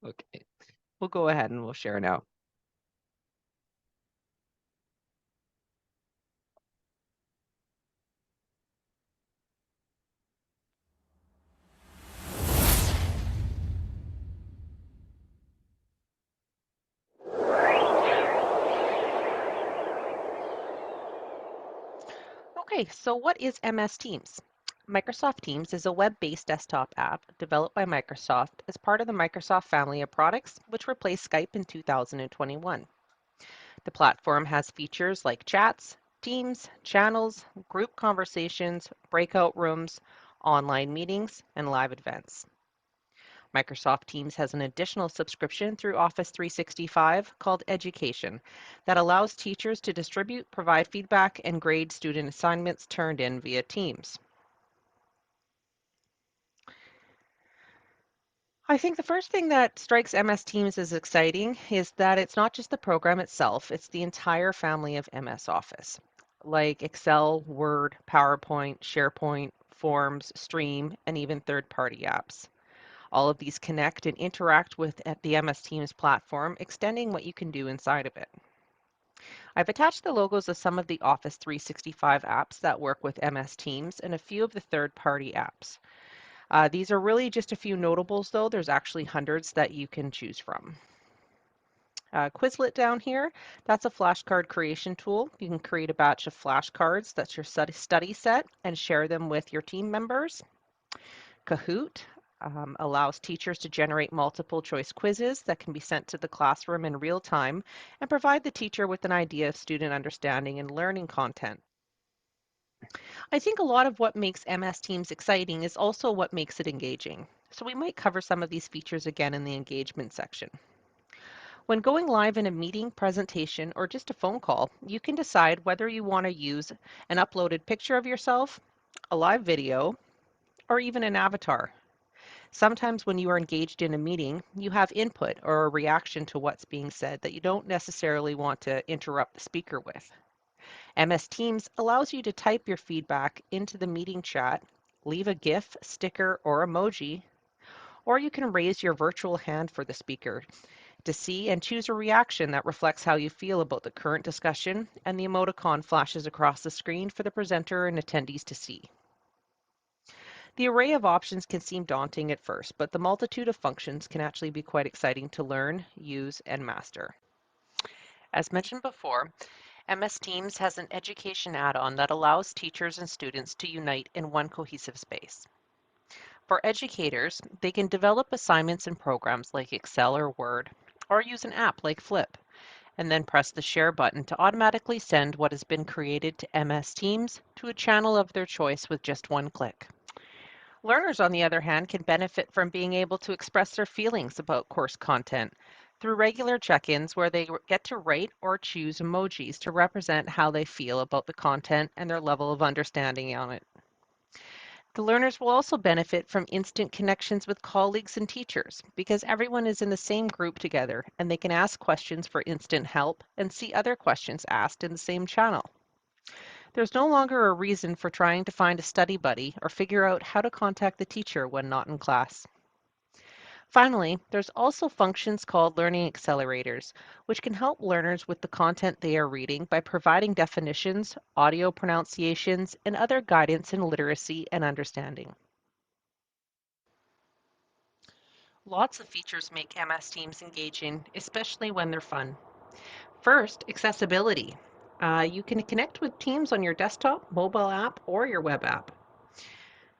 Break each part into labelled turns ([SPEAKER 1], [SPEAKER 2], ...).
[SPEAKER 1] Okay, we'll go ahead and we'll share now. Okay, so what is MS Teams? Microsoft Teams is a web-based desktop app developed by Microsoft as part of the Microsoft family of products, which replaced Skype in 2021. The platform has features like chats, teams, channels, group conversations, breakout rooms, online meetings, and live events. Microsoft Teams has an additional subscription through Office 365 called Education that allows teachers to distribute, provide feedback, and grade student assignments turned in via Teams. I think the first thing that strikes MS Teams as exciting is that it's not just the program itself, it's the entire family of MS Office, like Excel, Word, PowerPoint, SharePoint, Forms, Stream, and even third-party apps. All of these connect and interact with the MS Teams platform, extending what you can do inside of it. I've attached the logos of some of the Office 365 apps that work with MS Teams and a few of the third-party apps. These are really just a few notables, though. There's actually hundreds that you can choose from. Quizlet down here, that's a flashcard creation tool. You can create a batch of flashcards, that's your study set, and share them with your team members. Kahoot allows teachers to generate multiple choice quizzes that can be sent to the classroom in real time and provide the teacher with an idea of student understanding and learning content. I think a lot of what makes MS Teams exciting is also what makes it engaging. So we might cover some of these features again in the engagement section. When going live in a meeting, presentation, or just a phone call, you can decide whether you want to use an uploaded picture of yourself, a live video, or even an avatar. Sometimes when you are engaged in a meeting, you have input or a reaction to what's being said that you don't necessarily want to interrupt the speaker with. MS Teams allows you to type your feedback into the meeting chat, leave a GIF, sticker, or emoji, or you can raise your virtual hand for the speaker to see and choose a reaction that reflects how you feel about the current discussion, and the emoticon flashes across the screen for the presenter and attendees to see. The array of options can seem daunting at first, but the multitude of functions can actually be quite exciting to learn, use, and master. As mentioned before, MS Teams has an education add-on that allows teachers and students to unite in one cohesive space. For educators, they can develop assignments in programs like Excel or Word, or use an app like Flip, and then press the share button to automatically send what has been created to MS Teams to a channel of their choice with just one click. Learners, on the other hand, can benefit from being able to express their feelings about course content through regular check-ins where they get to write or choose emojis to represent how they feel about the content and their level of understanding on it. The learners will also benefit from instant connections with colleagues and teachers because everyone is in the same group together and they can ask questions for instant help and see other questions asked in the same channel. There's no longer a reason for trying to find a study buddy or figure out how to contact the teacher when not in class. Finally, there's also functions called learning accelerators, which can help learners with the content they are reading by providing definitions, audio pronunciations, and other guidance in literacy and understanding. Lots of features make MS Teams engaging, especially when they're fun. First, accessibility. You can connect with Teams on your desktop, mobile app, or your web app.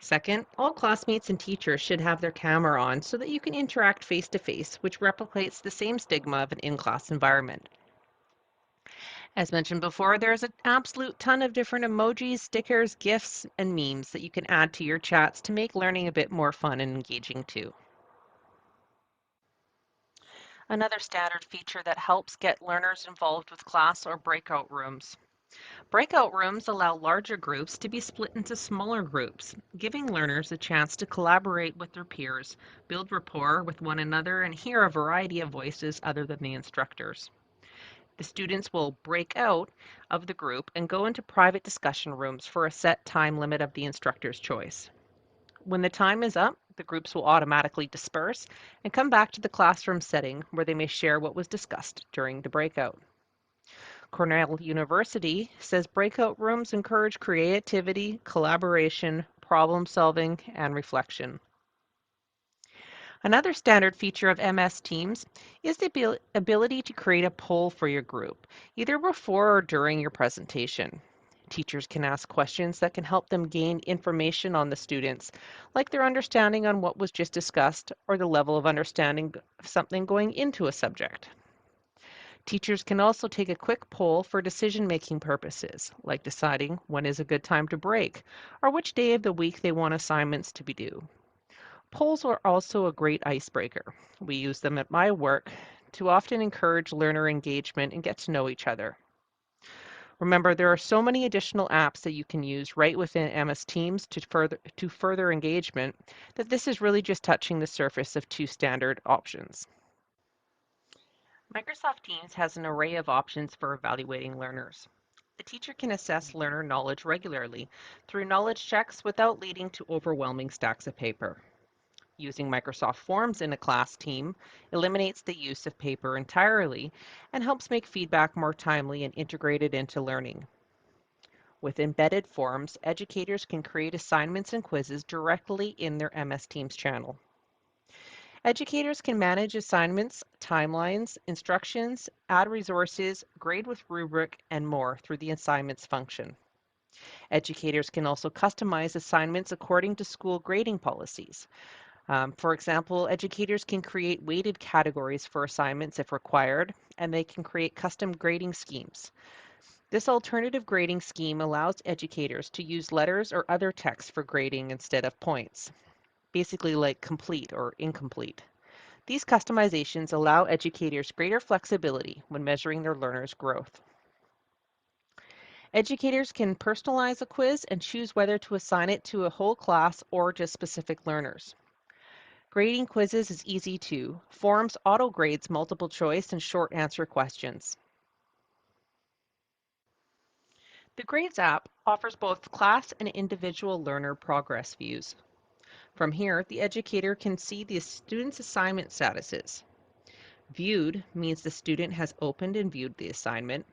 [SPEAKER 1] Second, all classmates and teachers should have their camera on so that you can interact face to face, which replicates the same stigma of an in-class environment. As mentioned before, there's an absolute ton of different emojis, stickers, GIFs, and memes that you can add to your chats to make learning a bit more fun and engaging too. Another standard feature that helps get learners involved with class or breakout rooms. Breakout rooms allow larger groups to be split into smaller groups, giving learners a chance to collaborate with their peers, build rapport with one another, and hear a variety of voices other than the instructors. The students will break out of the group and go into private discussion rooms for a set time limit of the instructor's choice. When the time is up, The groups will automatically disperse and come back to the classroom setting where they may share what was discussed during the breakout. Cornell University says breakout rooms encourage creativity, collaboration, problem solving, and reflection. Another standard feature of MS Teams is the ability to create a poll for your group, either before or during your presentation. Teachers can ask questions that can help them gain information on the students, like their understanding on what was just discussed or the level of understanding of something going into a subject. Teachers can also take a quick poll for decision-making purposes, like deciding when is a good time to break or which day of the week they want assignments to be due. Polls are also a great icebreaker. We use them at my work to often encourage learner engagement and get to know each other. Remember, there are so many additional apps that you can use right within MS Teams to further engagement that this is really just touching the surface of two standard options. Microsoft Teams has an array of options for evaluating learners. The teacher can assess learner knowledge regularly through knowledge checks without leading to overwhelming stacks of paper. Using Microsoft Forms in a class team eliminates the use of paper entirely and helps make feedback more timely and integrated into learning. With embedded forms, educators can create assignments and quizzes directly in their MS Teams channel. Educators can manage assignments, timelines, instructions, add resources, grade with rubric, and more through the assignments function. Educators can also customize assignments according to school grading policies. For example, educators can create weighted categories for assignments if required, and they can create custom grading schemes. This alternative grading scheme allows educators to use letters or other text for grading instead of points, basically like complete or incomplete. These customizations allow educators greater flexibility when measuring their learners' growth. Educators can personalize a quiz and choose whether to assign it to a whole class or just specific learners. Grading quizzes is easy too. Forms auto-grades multiple choice and short answer questions. The Grades app offers both class and individual learner progress views. From here, the educator can see the student's assignment statuses. Viewed means the student has opened and viewed the assignment.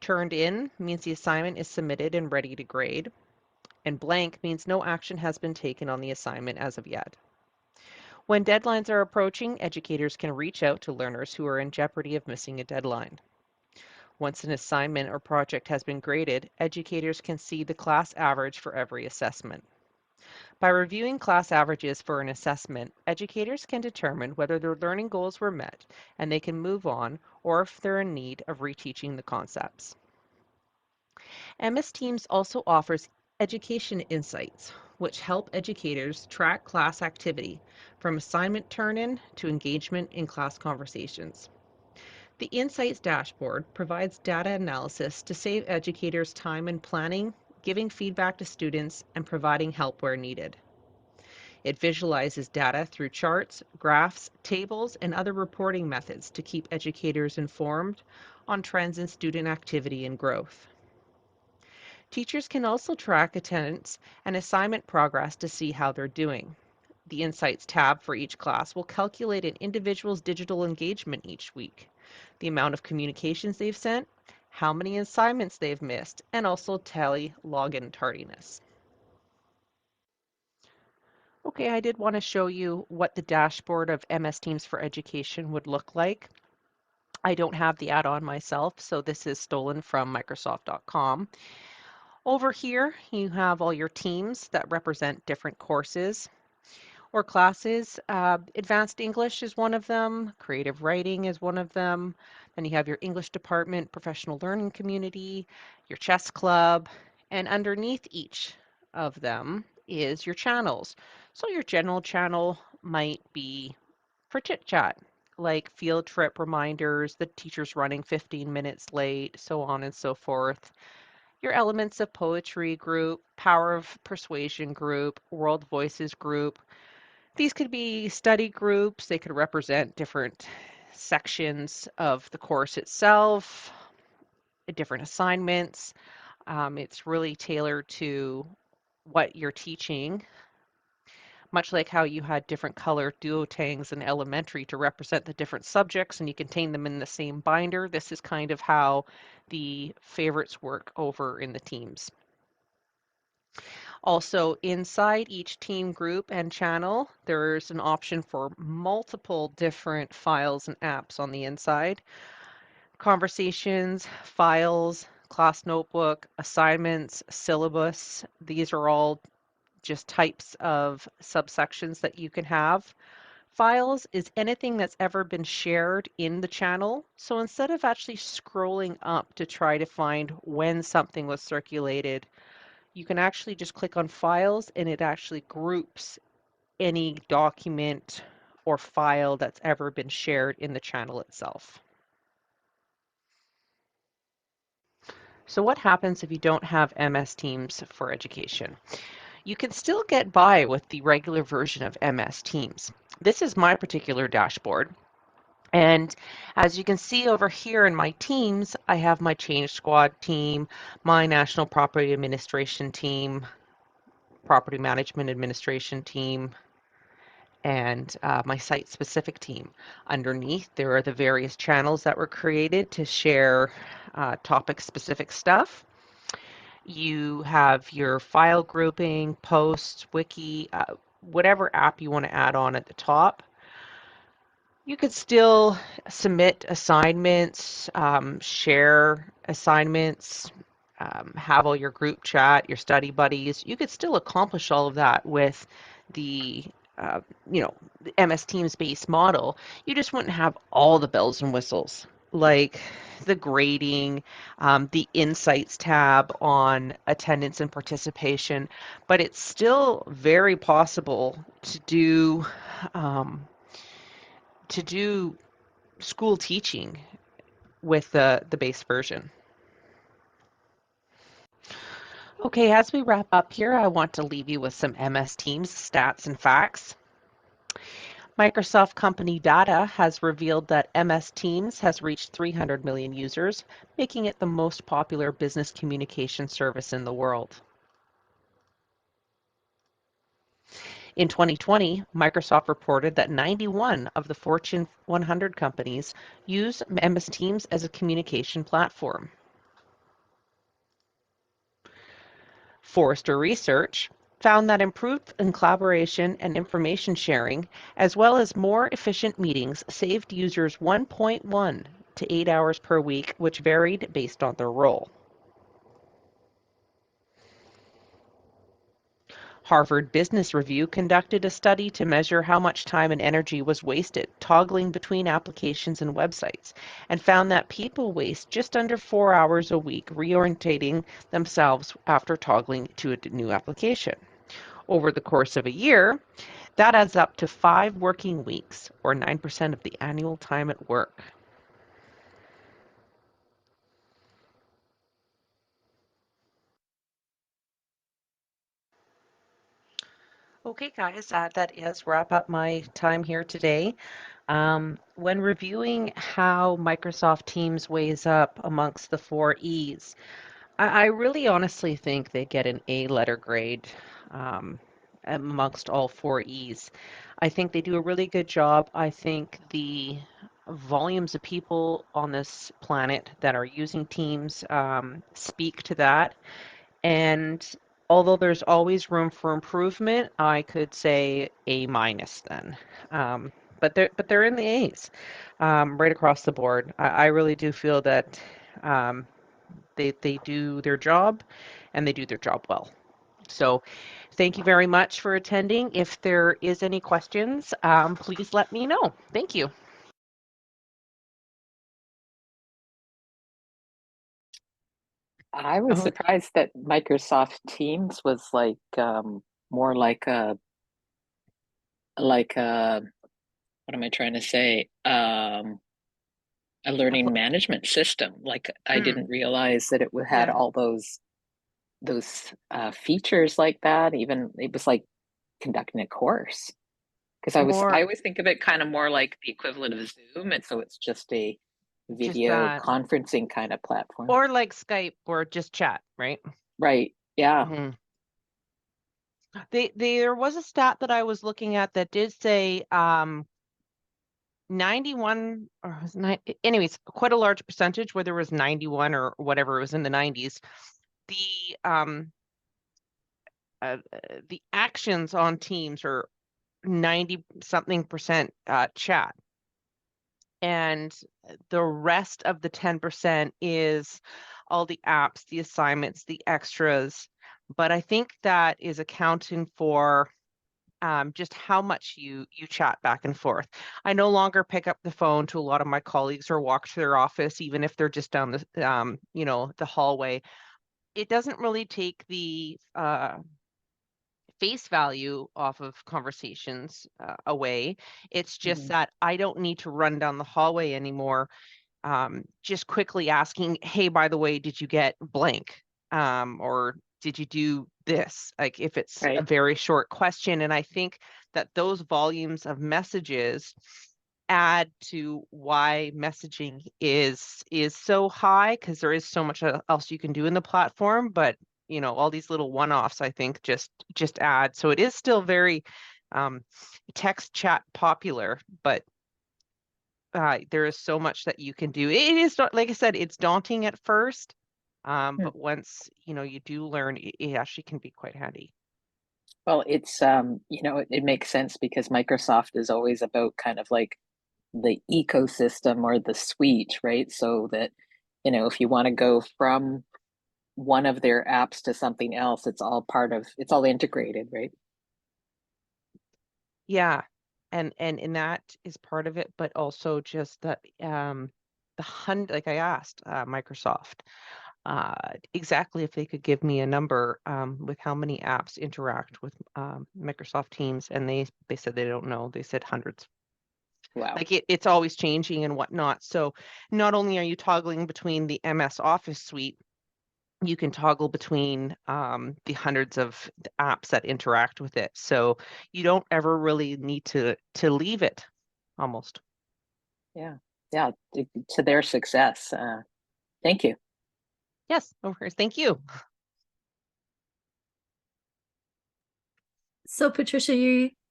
[SPEAKER 1] Turned in means the assignment is submitted and ready to grade. And blank means no action has been taken on the assignment as of yet. When deadlines are approaching, educators can reach out to learners who are in jeopardy of missing a deadline. Once an assignment or project has been graded, educators can see the class average for every assessment. By reviewing class averages for an assessment, educators can determine whether their learning goals were met and they can move on or if they're in need of reteaching the concepts. MS Teams also offers education insights, which help educators track class activity from assignment turn-in to engagement in class conversations. The Insights dashboard provides data analysis to save educators time in planning, giving feedback to students, and providing help where needed. It visualizes data through charts, graphs, tables, and other reporting methods to keep educators informed on trends in student activity and growth. Teachers can also track attendance and assignment progress to see how they're doing. The Insights tab for each class will calculate an individual's digital engagement each week, the amount of communications they've sent, how many assignments they've missed, and also tally login tardiness. Okay, I did want to show you what the dashboard of MS Teams for Education would look like. I don't have the add-on myself, so this is stolen from Microsoft.com. Over here, you have all your teams that represent different courses or classes. Advanced English is one of them, creative writing is one of them. Then you have your English department, professional learning community, your chess club, and underneath each of them is your channels. So your general channel might be for chit chat, like field trip reminders, the teacher's running 15 minutes late, so on and so forth. Your Elements of Poetry group, Power of Persuasion group, World Voices group. These could be study groups. They could represent different sections of the course itself, different assignments. It's really tailored to what you're teaching. Much like how you had different color duotangs in elementary to represent the different subjects and you contain them in the same binder, this is kind of how the favorites work over in the teams. Also, inside each team group and channel, there's an option for multiple different files and apps on the inside. Conversations, files, class notebook, assignments, syllabus. These are all just types of subsections that you can have. Files is anything that's ever been shared in the channel. So instead of actually scrolling up to try to find when something was circulated, you can actually just click on files and it actually groups any document or file that's ever been shared in the channel itself. So what happens if you don't have MS Teams for Education? You can still get by with the regular version of MS Teams. This is my particular dashboard. And as you can see over here in my teams, I have my Change Squad team, my National Property Administration team, Property Management Administration team, and my site-specific team. Underneath, there are the various channels that were created to share topic-specific stuff. You have your file grouping, posts, wiki, whatever app you want to add on at the top. You could still submit assignments, share assignments, have all your group chat, your study buddies. You could still accomplish all of that with the, uh, the MS Teams based model. You just wouldn't have all the bells and whistles like the grading, the insights tab on attendance and participation, but it's still very possible um, to do school teaching with the base version. Okay, as we wrap up here, I want to leave you with some MS Teams stats and facts. Microsoft company data has revealed that MS Teams has reached 300 million users, making it the most popular business communication service in the world. In 2020, Microsoft reported that 91 of the Fortune 100 companies use MS Teams as a communication platform. Forrester Research found that improved in collaboration and information sharing, as well as more efficient meetings, saved users 1.1 to 8 hours per week, which varied based on their role. Harvard Business Review conducted a study to measure how much time and energy was wasted toggling between applications and websites, and found that people waste just under 4 hours a week reorientating themselves after toggling to a new application. Over the course of a year, that adds up to 5 working weeks, or 9% of the annual time at work. Okay, guys, that is wrap up my time here today. When reviewing how Microsoft Teams weighs up amongst the 4 E's, I really honestly think they get an A letter grade um, amongst all 4 E's. I think they do a really good job. I think the volumes of people on this planet that are using Teams speak to that. And although there's always room for improvement, I could say A minus then. But they're in the A's right across the board. I really do feel that um, they do their job and they do their job well. So thank you very much for attending. If there is any questions, please let me know. Thank you.
[SPEAKER 2] I was
[SPEAKER 1] Oh,
[SPEAKER 2] surprised that Microsoft Teams was more like a what am I trying to say? A learning management system. Like I
[SPEAKER 1] mm,
[SPEAKER 2] didn't realize that it had
[SPEAKER 1] yeah,
[SPEAKER 2] all those features like that. Even it was like conducting a course. Because I
[SPEAKER 1] more
[SPEAKER 2] always think of it kind of more like the equivalent of Zoom, and so it's just a
[SPEAKER 1] just
[SPEAKER 2] video
[SPEAKER 1] that,
[SPEAKER 2] conferencing kind of platform.
[SPEAKER 1] or like Skype or just chat, right?
[SPEAKER 2] Right. Yeah.
[SPEAKER 1] Mhm. There was a stat that I was looking at that did say 91 or was nine, anyways, quite a large percentage, whether it was 91 or whatever it was in the 90s, the the actions on Teams are 90 something percent chat. And the rest of the 10% is all the apps, the assignments, the extras. But I think that is accounting for just how much you chat back and forth. I no longer pick up the phone to a lot of my colleagues or walk to their office, even if they're just down the the hallway. It doesn't really take the face value off of conversations away. It's just
[SPEAKER 2] Mhm.
[SPEAKER 1] that I don't need to run down the hallway anymore, just quickly asking, hey, by the way, did you get blank? Or did you do this? Like if it's a
[SPEAKER 2] Right.
[SPEAKER 1] very short question. And I think that those volumes of messages add to why messaging is so high, because there is so much else you can do in the platform. But all these little one-offs, I think, just add. So it is still very um, text chat popular, but there is so much that you can do. It is like I said, it's daunting at first,
[SPEAKER 2] Hmm.
[SPEAKER 1] but once you do learn, it actually can be quite handy.
[SPEAKER 2] Well, it's it makes sense because Microsoft is always about kind of like the ecosystem or the suite, right? So that, if you want to go from one of their apps to something else, it's all integrated, right?
[SPEAKER 1] Yeah, and that is part of it, but also just that the hundred, like I asked Microsoft exactly if they could give me a number with how many apps interact with Microsoft Teams, and they said they don't know. They said hundreds.
[SPEAKER 2] Wow.
[SPEAKER 1] Like it's always changing and whatnot. So not only are you toggling between the MS Office suite, you can toggle between the hundreds of apps that interact with it. So you don't ever really need to leave it almost.
[SPEAKER 2] Yeah. Yeah. To their success. Thank you.
[SPEAKER 1] Yes, of course. Thank you.
[SPEAKER 3] So Patricia,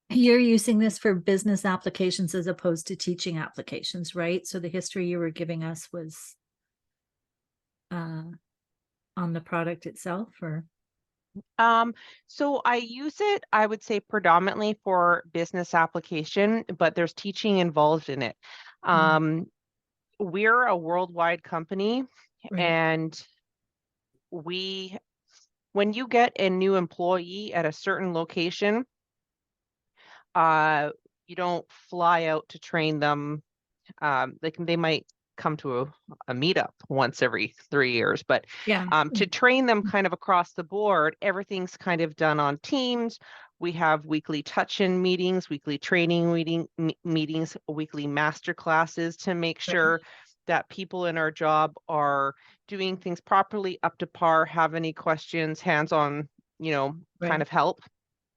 [SPEAKER 3] you're using this for business applications as opposed to teaching applications, right? So the history you were giving us was uh, on the product itself, or
[SPEAKER 1] Um, so I use it, I would say predominantly for business application, but there's teaching involved in it.
[SPEAKER 3] mm,
[SPEAKER 1] Um, we're a worldwide company,
[SPEAKER 3] right?
[SPEAKER 1] and we when you get a new employee at a certain location, uh, you don't fly out to train them. They might come to a meetup once every 3 years, but
[SPEAKER 3] Yeah,
[SPEAKER 1] to train them kind of across the board, everything's kind of done on Teams. We have weekly touch-in meetings, weekly training meetings, weekly master classes to make
[SPEAKER 3] right,
[SPEAKER 1] sure that people in our job are doing things properly, up to par, have any questions, hands-on, kind
[SPEAKER 3] right,
[SPEAKER 1] of help.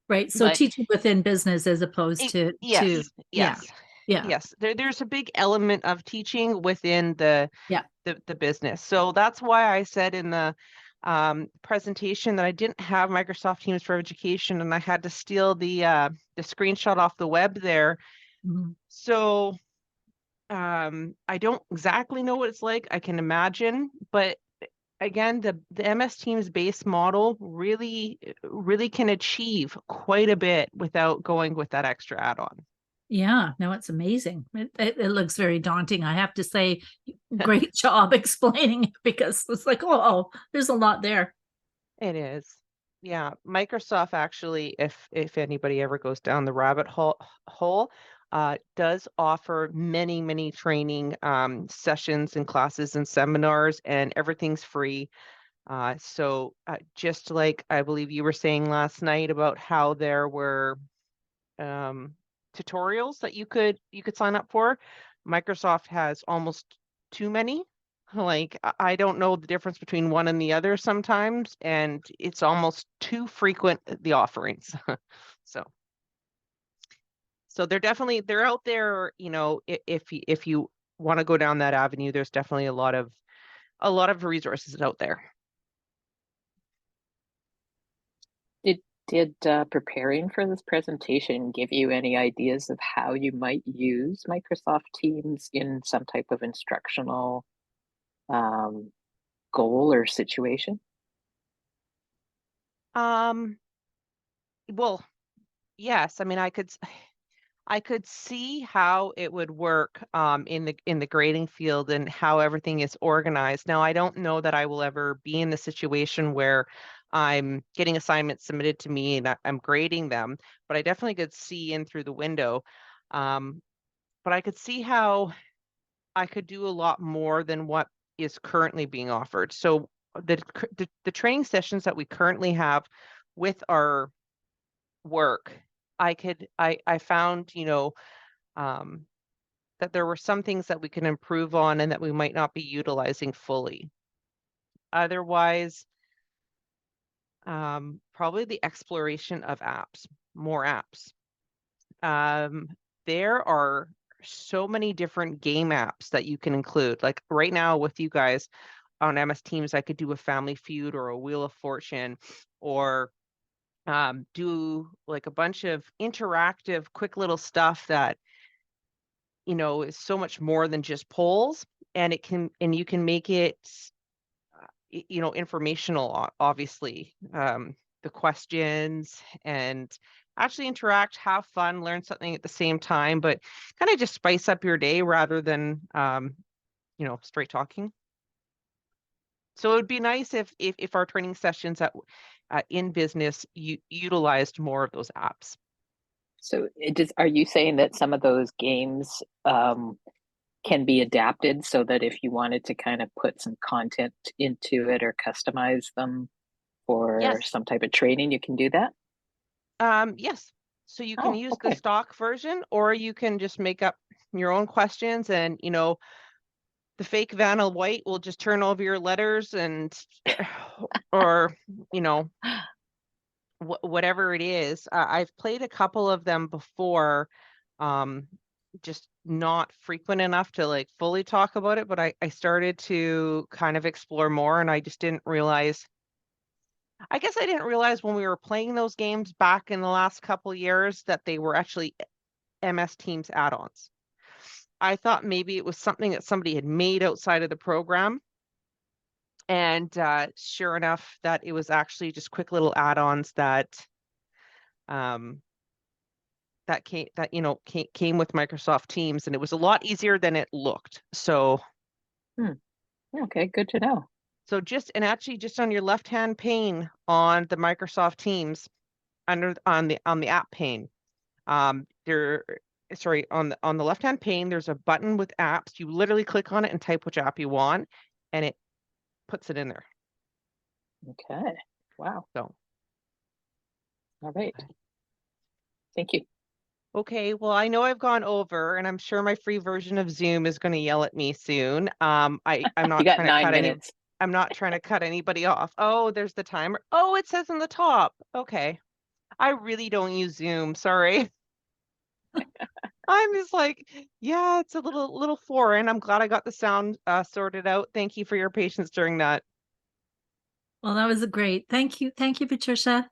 [SPEAKER 3] right. So
[SPEAKER 1] But
[SPEAKER 3] teaching within business as opposed to
[SPEAKER 1] yes,
[SPEAKER 3] yeah,
[SPEAKER 1] yes,
[SPEAKER 3] yeah,
[SPEAKER 1] yes. There's a big element of teaching within the business. So that's why I said in the presentation that I didn't have Microsoft Teams for Education, and I had to steal the screenshot off the web there.
[SPEAKER 3] mhm.
[SPEAKER 1] So I don't exactly know what it's like. I can imagine, but again, the MS Teams base model really can achieve quite a bit without going with that extra add-on.
[SPEAKER 3] Yeah. No, it's amazing. It looks very daunting. I have to say, great job explaining it because it's like, oh, there's a lot there.
[SPEAKER 1] It is. Yeah, Microsoft actually, if anybody ever goes down the rabbit hole, does offer many training sessions and classes and seminars, and everything's free. So just like I believe you were saying last night about how there were um, tutorials that you could sign up for. Microsoft has almost too many. Like I don't know the difference between one and the other sometimes, and it's almost too frequent the offerings. So so they're out there, if you want to go down that avenue, there's definitely a lot of resources out there.
[SPEAKER 2] Did Did preparing for this presentation give you any ideas of how you might use Microsoft Teams in some type of instructional um, goal or situation?
[SPEAKER 1] Um, well, yes. I mean, I could see how it would work in the grading field and how everything is organized. Now, I don't know that I will ever be in the situation where I'm getting assignments submitted to me and I'm grading them, but I definitely could see in through the window. Um, but I could see how I could do a lot more than what is currently being offered. So the training sessions that we currently have with our work, I found, um, that there were some things that we can improve on and that we might not be utilizing fully. Otherwise, probably the exploration of apps, more apps. Um, there are so many different game apps that you can include. Like right now with you guys on MS Teams, I could do a Family Feud or a Wheel of Fortune or do like a bunch of interactive, quick little stuff that is so much more than just polls, and you can make it informational, obviously, the questions, and actually interact, have fun, learn something at the same time, but kind of just spice up your day rather than straight talking. So it would be nice if our training sessions in business utilized more of those apps.
[SPEAKER 2] So are you saying that some of those games can be adapted so that if you wanted to kind of put some content into it or customize them for
[SPEAKER 1] Yes.
[SPEAKER 2] some type of training, you can do that?
[SPEAKER 1] Yes. So you can
[SPEAKER 2] Oh,
[SPEAKER 1] use the
[SPEAKER 2] okay.
[SPEAKER 1] stock version, or you can just make up your own questions, and the fake Vanna White will just turn over your letters and or whatever it is. I've played a couple of them before, um, just not frequent enough to like fully talk about it, but I started to kind of explore more, and I just didn't realize. I guess I didn't realize when we were playing those games back in the last couple years that they were actually MS Teams add-ons. I thought maybe it was something that somebody had made outside of the program. And sure enough, that it was actually just quick little add-ons um, that came with Microsoft Teams, and it was a lot easier than it looked. So
[SPEAKER 2] Hmm. Okay, good to know.
[SPEAKER 1] actually just on your left-hand pane on the Microsoft Teams, on the app pane, there sorry, on the left-hand pane, there's a button with apps. You literally click on it and type which app you want, and it puts it in there.
[SPEAKER 2] Okay. Wow.
[SPEAKER 1] So,
[SPEAKER 2] All right. Thank you.
[SPEAKER 1] okay, well, I know I've gone over, and I'm sure my free version of Zoom is going to yell at me soon. I'm
[SPEAKER 2] You
[SPEAKER 1] not
[SPEAKER 2] got
[SPEAKER 1] trying to
[SPEAKER 2] 9 minutes.
[SPEAKER 1] I'm not trying to cut anybody off. Oh, there's the timer. Oh, it says on the top. Okay. I really don't use Zoom. Sorry. I'm just like, yeah, it's a little foreign. I'm glad I got the sound sorted out. Thank you for your patience during that.
[SPEAKER 3] Well, that was great. Thank you. Thank you, Patricia.